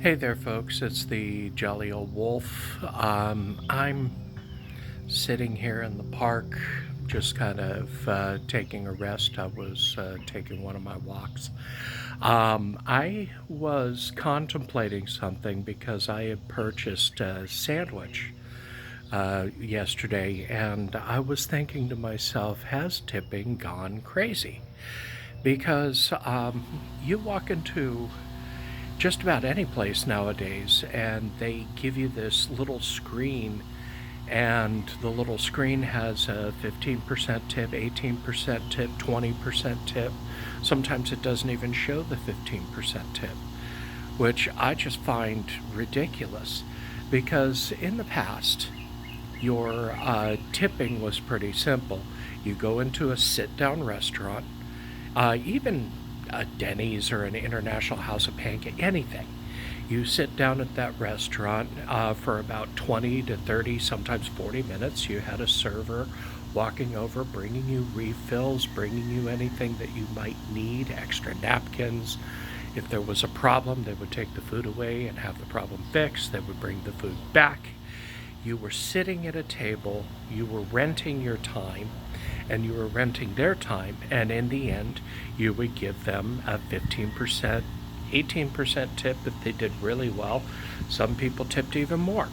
Hey there, folks. It's the Jolly Old Wolf. I'm sitting here in the park, just kind of taking a rest. I was taking one of my walks. I was contemplating something because I had purchased a sandwich yesterday, and I was thinking to myself, has tipping gone crazy? Because you walk into just about any place nowadays, and they give you this little screen, and the little screen has a 15% tip, 18% tip, 20% tip. Sometimes it doesn't even show the 15% tip, which I just find ridiculous because in the past, your tipping was pretty simple. You go into a sit down restaurant, even a Denny's or an International House of Pancake, anything. You sit down at that restaurant for about 20 to 30, sometimes 40 minutes. You had a server walking over, bringing you refills, bringing you anything that you might need, extra napkins. If there was a problem, they would take the food away and have the problem fixed. They would bring the food back. You were sitting at a table, you were renting your time, and you were renting their time, and in the end, you would give them a 15%, 18% tip if they did really well. Some people tipped even more.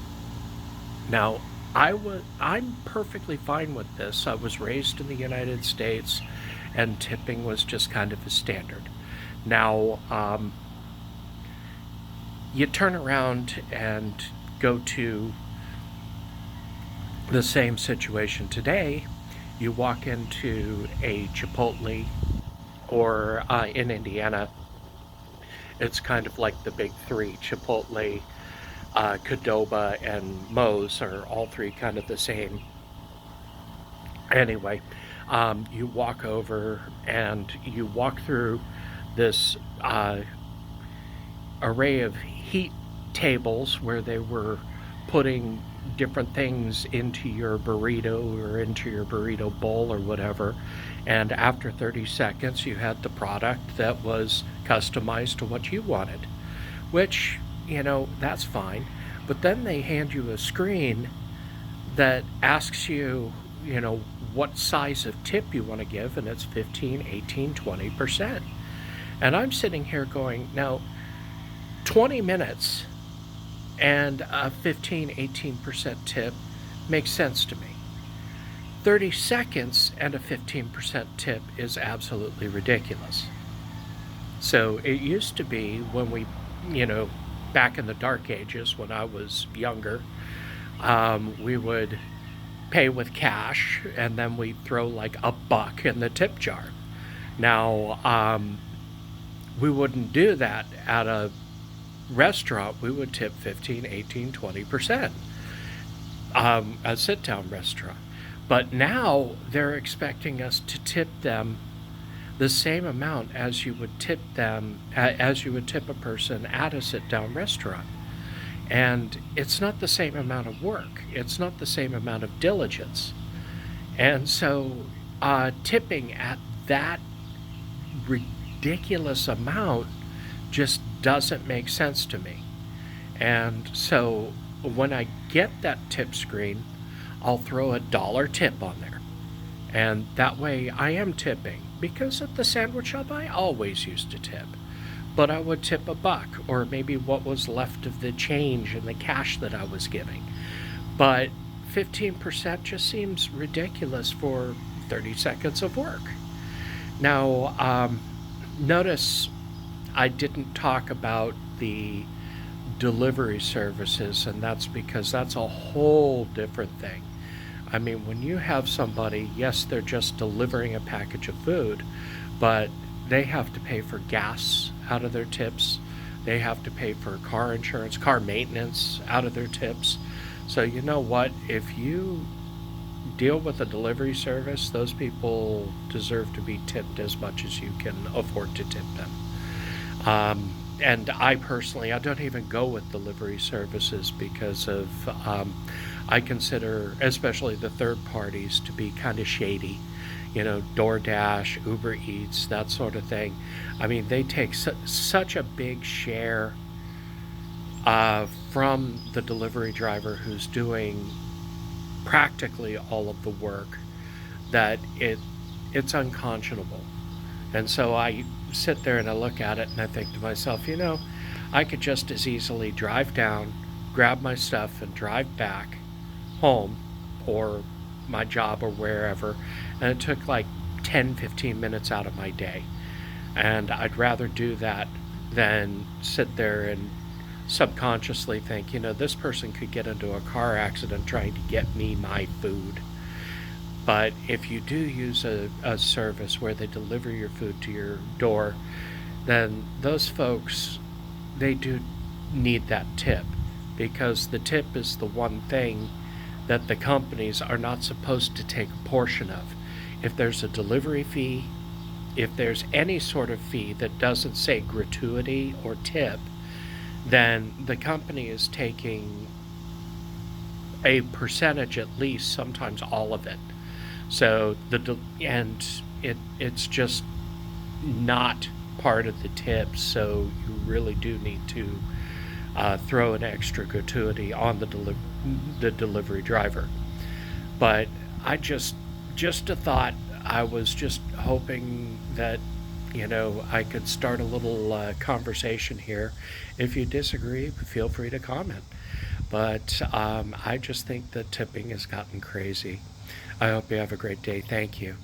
Now, I'm perfectly fine with this. I was raised in the United States, and tipping was just kind of a standard. Now, you turn around and go to the same situation today. You walk into a Chipotle, or in Indiana, it's kind of like the big three: Chipotle, Qdoba, and Moe's are all three kind of the same. Anyway, you walk over and you walk through this array of heat tables where they were putting different things into your burrito or into your burrito bowl or whatever. And after 30 seconds, you had the product that was customized to what you wanted, which, that's fine. But then they hand you a screen that asks you, what size of tip you want to give, and it's 15, 18, 20%. And I'm sitting here going, now, 20 minutes and a 15, 18% tip makes sense to me. 30 seconds and a 15% tip is absolutely ridiculous. So it used to be when you know, back in the dark ages when I was younger, we would pay with cash and then we'd throw like a buck in the tip jar. Now, we wouldn't do that at a restaurant. We would tip 15, 18, 20%, a sit down restaurant. But now they're expecting us to tip them the same amount as you would tip them, as you would tip a person at a sit down restaurant. And it's not the same amount of work, it's not the same amount of diligence. And so, tipping at that ridiculous amount just doesn't make sense to me. And so when I get that tip screen, I'll throw a dollar tip on there. And that way I am tipping because at the sandwich shop I always used to tip. But I would tip a buck or maybe what was left of the change in the cash that I was giving. But 15% just seems ridiculous for 30 seconds of work. Now, notice I didn't talk about the delivery services, and that's because that's a whole different thing. I mean, when you have somebody, yes, they're just delivering a package of food, but they have to pay for gas out of their tips. They have to pay for car insurance, car maintenance out of their tips. So, you know what? If you deal with a delivery service, those people deserve to be tipped as much as you can afford to tip them. And I personally, I don't even go with delivery services because of, I consider, especially the third parties, to be kind of shady. DoorDash, Uber Eats, that sort of thing. I mean, they take such a big share from the delivery driver who's doing practically all of the work, that it's unconscionable. And so I sit there and I look at it and I think to myself, I could just as easily drive down, grab my stuff, and drive back home or my job or wherever. And it took like 10, 15 minutes out of my day. And I'd rather do that than sit there and subconsciously think, this person could get into a car accident trying to get me my food. But if you do use a service where they deliver your food to your door, then those folks, they do need that tip, because the tip is the one thing that the companies are not supposed to take a portion of. If there's a delivery fee, if there's any sort of fee that doesn't say gratuity or tip, then the company is taking a percentage, at least, sometimes all of it. So it's just not part of the tip. So you really do need to throw an extra gratuity on the delivery driver. But just a thought. I was just hoping that I could start a little conversation here. If you disagree, feel free to comment. But I just think that tipping has gotten crazy. I hope you have a great day. Thank you.